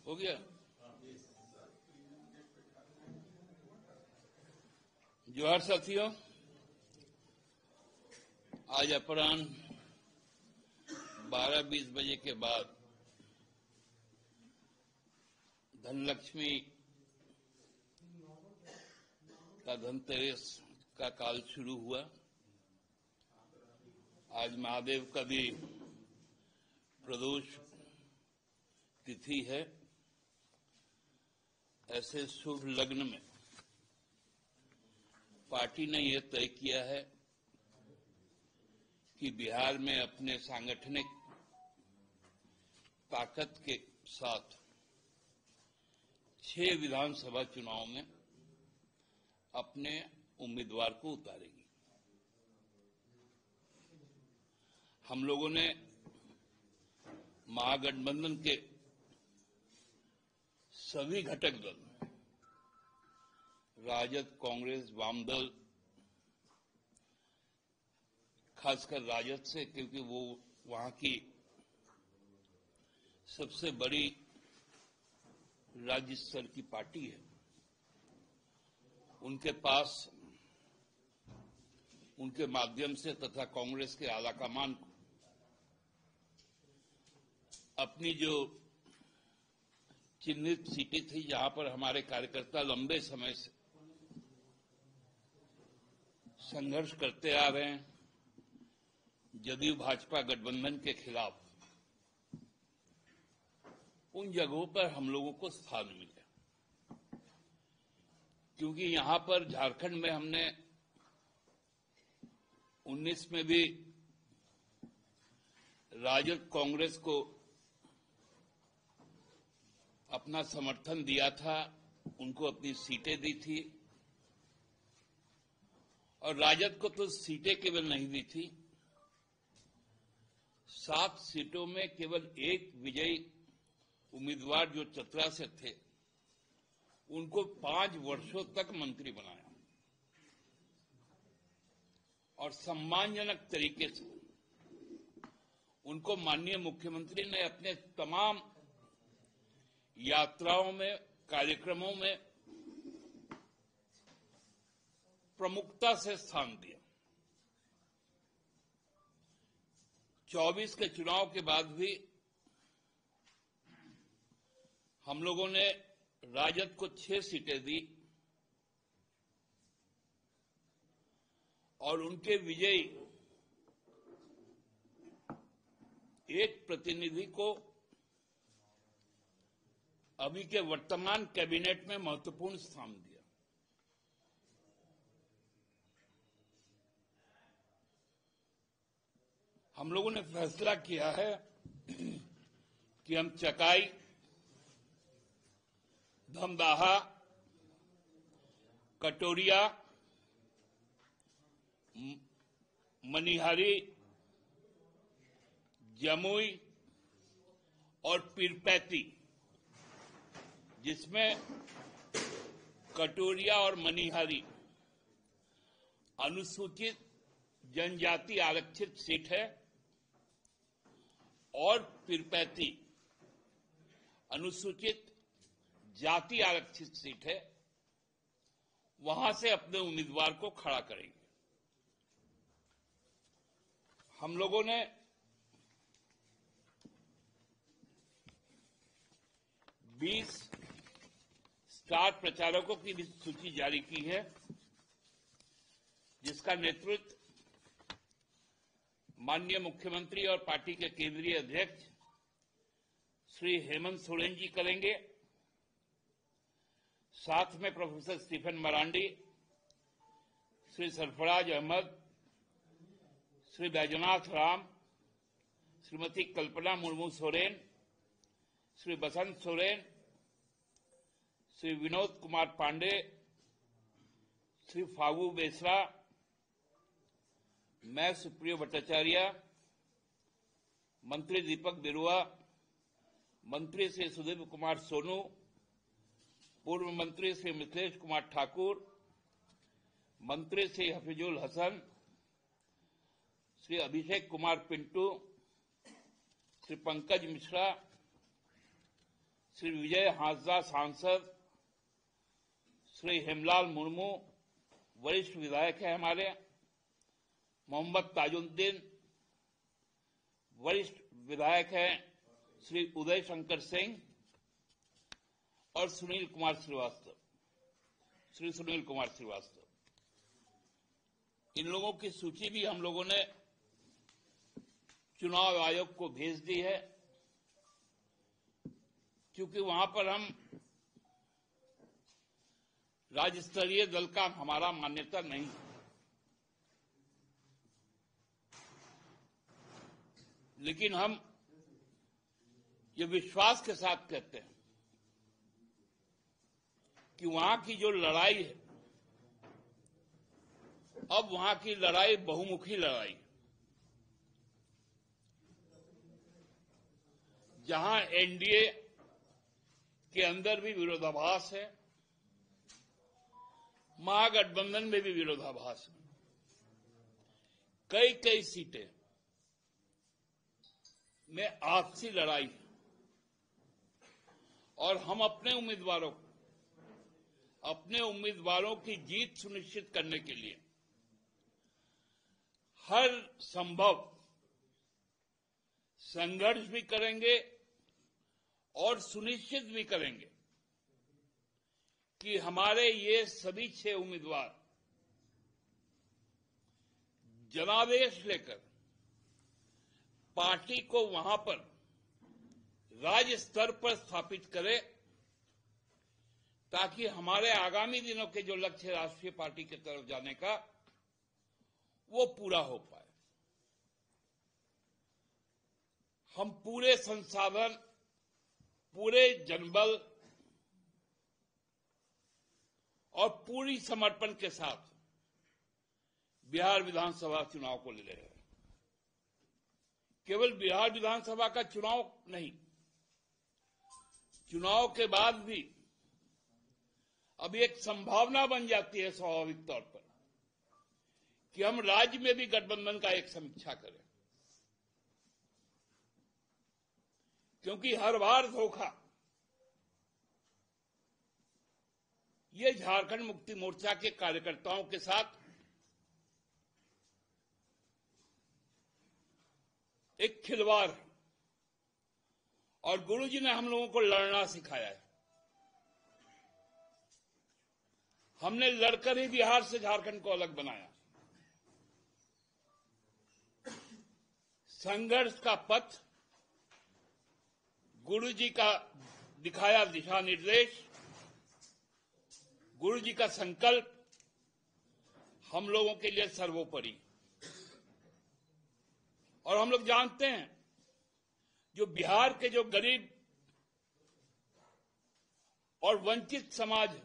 हो गया। जोहार साथियों, आज अपराह्न 12:20 बजे के बाद धनलक्ष्मी का धनतेरस का काल शुरू हुआ। आज महादेव का भी प्रदोष तिथि है। ऐसे शुभ लग्न में पार्टी ने यह तय किया है कि बिहार में अपने सांगठनिक ताकत के साथ 6 विधानसभा चुनाव में अपने उम्मीदवार को उतारेगी। हम लोगों ने महागठबंधन के सभी घटक दल, राजद, कांग्रेस, वामदल, खासकर राजद से, क्योंकि वो वहां की सबसे बड़ी राज्य स्तर की पार्टी है, उनके पास, उनके माध्यम से तथा कांग्रेस के आलाकमान को अपनी जो चिन्हित सीटें थी, जहां पर हमारे कार्यकर्ता लंबे समय से संघर्ष करते आ रहे हैं जदयू भाजपा गठबंधन के खिलाफ, उन जगहों पर हम लोगों को स्थान मिले। क्योंकि यहां पर झारखंड में हमने 19 में भी राजद कांग्रेस को अपना समर्थन दिया था, उनको अपनी सीटें दी थी, और राजद को तो सीटें केवल नहीं दी थी, 7 सीटों में केवल एक विजयी उम्मीदवार जो चतरा से थे, उनको 5 वर्षों तक मंत्री बनाया और सम्मानजनक तरीके से उनको माननीय मुख्यमंत्री ने अपने तमाम यात्राओं में, कार्यक्रमों में प्रमुखता से स्थान दिया। 24 के चुनाव के बाद भी हम लोगों ने राजद को 6 सीटें दी और उनके विजयी एक प्रतिनिधि को अभी के वर्तमान कैबिनेट में महत्वपूर्ण स्थान दिया। हम लोगों ने फैसला किया है कि हम चकाई, धमदाहा, कटोरिया, मनिहारी, जमुई और पीरपैती, जिसमें कटोरिया और मनिहारी अनुसूचित जनजाति आरक्षित सीट है और पीरपैती अनुसूचित जाति आरक्षित सीट है, वहां से अपने उम्मीदवार को खड़ा करेंगे। हम लोगों ने बीस स्टार प्रचारकों की भी सूची जारी की है, जिसका नेतृत्व माननीय मुख्यमंत्री और पार्टी के केंद्रीय अध्यक्ष श्री हेमंत सोरेन जी करेंगे। साथ में प्रोफेसर स्टीफन मरांडी, श्री सरफराज अहमद, श्री बैजनाथ राम, श्रीमती कल्पना मुर्मू सोरेन, श्री बसंत सोरेन, श्री विनोद कुमार पांडे, श्री फागू बेसरा, मैं सुप्रियो भट्टाचार्य, मंत्री दीपक बिरुआ, मंत्री श्री सुदीप कुमार सोनू, पूर्व मंत्री श्री मिथिलेश कुमार ठाकुर, मंत्री श्री हफीजुल हसन, श्री अभिषेक कुमार पिंटू, श्री पंकज मिश्रा, श्री विजय हांसदा सांसद, श्री हेमलाल मुर्मू वरिष्ठ विधायक है हमारे, मोहम्मद ताजुद्दीन वरिष्ठ विधायक हैं, श्री उदय शंकर सिंह और सुनील कुमार श्रीवास्तव, श्री सुनील कुमार श्रीवास्तव। इन लोगों की सूची भी हम लोगों ने चुनाव आयोग को भेज दी है, क्योंकि वहां पर हम राज्य स्तरीय दल का हमारा मान्यता नहीं है। लेकिन हम ये विश्वास के साथ कहते हैं कि वहां की जो लड़ाई है, अब वहां की लड़ाई बहुमुखी लड़ाई, जहां एनडीए के अंदर भी विरोधाभास है, महागठबंधन में भी विरोधाभास है, कई कई सीटें में आपसी लड़ाई है, और हम अपने उम्मीदवारों की जीत सुनिश्चित करने के लिए हर संभव संघर्ष भी करेंगे और सुनिश्चित भी करेंगे कि हमारे ये सभी 6 उम्मीदवार जनादेश लेकर पार्टी को वहां पर राज्य स्तर पर स्थापित करे, ताकि हमारे आगामी दिनों के जो लक्ष्य राष्ट्रीय पार्टी की तरफ जाने का, वो पूरा हो पाए। हम पूरे संसाधन, पूरे जनबल और पूरी समर्पण के साथ बिहार विधानसभा चुनाव को ले रहे हैं। केवल बिहार विधानसभा का चुनाव नहीं, चुनाव के बाद भी अब एक संभावना बन जाती है स्वाभाविक तौर पर कि हम राज्य में भी गठबंधन का एक समीक्षा करें, क्योंकि हर बार धोखा ये झारखंड मुक्ति मोर्चा के कार्यकर्ताओं के साथ एक खिलवाड़ है, और गुरुजी ने हम लोगों को लड़ना सिखाया है। हमने लड़कर ही बिहार से झारखंड को अलग बनाया। संघर्ष का पथ, गुरुजी का दिखाया दिशा निर्देश, गुरुजी का संकल्प हम लोगों के लिए सर्वोपरि। और हम लोग जानते हैं, जो बिहार के जो गरीब और वंचित समाज है,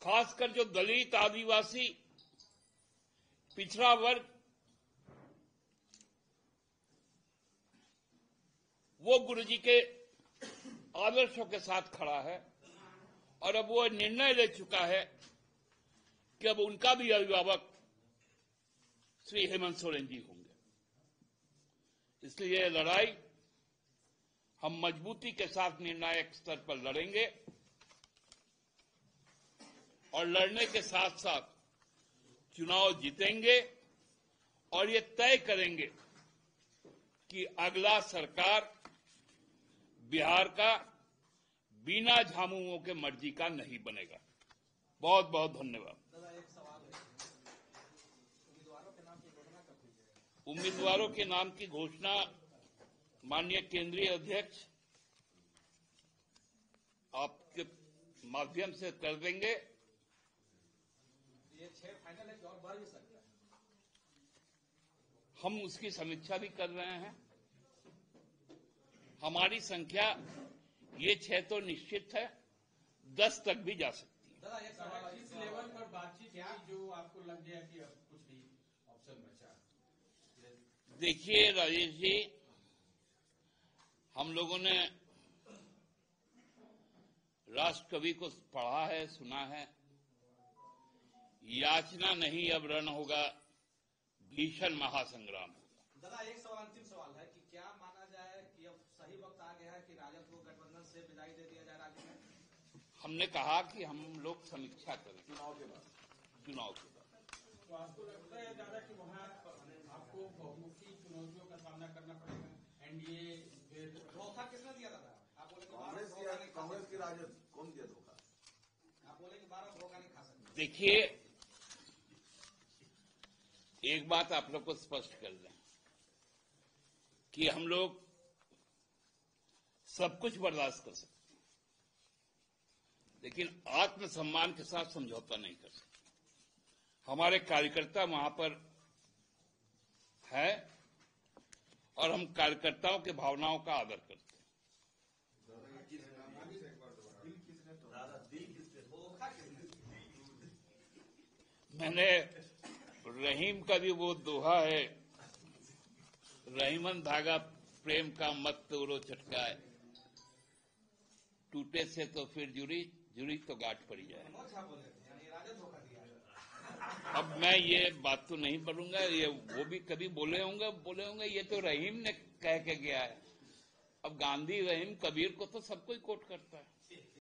खासकर जो दलित, आदिवासी, पिछड़ा वर्ग, वो गुरुजी के आदर्शों के साथ खड़ा है, और अब वो निर्णय ले चुका है कि अब उनका भी अभिभावक श्री हेमंत सोरेन जी होंगे। इसलिए यह लड़ाई हम मजबूती के साथ निर्णायक स्तर पर लड़ेंगे, और लड़ने के साथ साथ चुनाव जीतेंगे, और ये तय करेंगे कि अगला सरकार बिहार का बिना झामुमो के मर्जी का नहीं बनेगा। बहुत बहुत धन्यवाद। उम्मीदवारों के नाम की घोषणा माननीय केंद्रीय अध्यक्ष आपके माध्यम से कर देंगे। ये 6 फाइनल है कि और बढ़ भी सकता है? हम उसकी समीक्षा भी कर रहे हैं। हमारी संख्या ये 6 तो निश्चित है, 10 तक भी जा सकती है। दादा, एक सवाल, इस लेवल पर बातचीत क्या जो आपको लग गया कि अब कुछ भी ऑप्शन बचा? देखिए राजेश जी, हम लोगों ने राष्ट्र कवि को पढ़ा है, सुना है, याचना नहीं अब रण होगा, भीषण महासंग्राम होगा। दादा, एक सवाल, अंतिम सवाल है कि क्या माना जाए कि अब सही वक्त आ गया है कि राजद को गठबंधन से विदाई दे दिया जाए राज्य में? हमने कहा कि हम लोग समीक्षा करें चुनाव के बाद। तो आपको लगता है दादा कि वहाँ आपको बहुमुखी चुनौतियों का सामना करना पड़ेगा? एनडीए धोखा किसने दिया दादा? आप बोले कि कांग्रेस की राजद कौन दिया धोखा? आप बोले कि 12 धोखा नहीं खा सकते। देखिए, एक बात आप लोग को स्पष्ट कर दें कि हम लोग सब कुछ बर्दाश्त कर सकते हैं, लेकिन आत्मसम्मान के साथ समझौता नहीं कर सकते। हमारे कार्यकर्ता वहां पर है और हम कार्यकर्ताओं के भावनाओं का आदर करते हैं। मैंने रहीम का भी वो दोहा है, रहीमन धागा प्रेम का मत तोड़ो चटकाए, टूटे से तो फिर जुड़ी तो गांठ पड़ी जाए। अब मैं ये बात तो नहीं बोलूंगा, ये वो भी कभी बोले होंगे, ये तो रहीम ने कह के गया है। अब गांधी, रहीम, कबीर को तो सब कोई कोट करता है।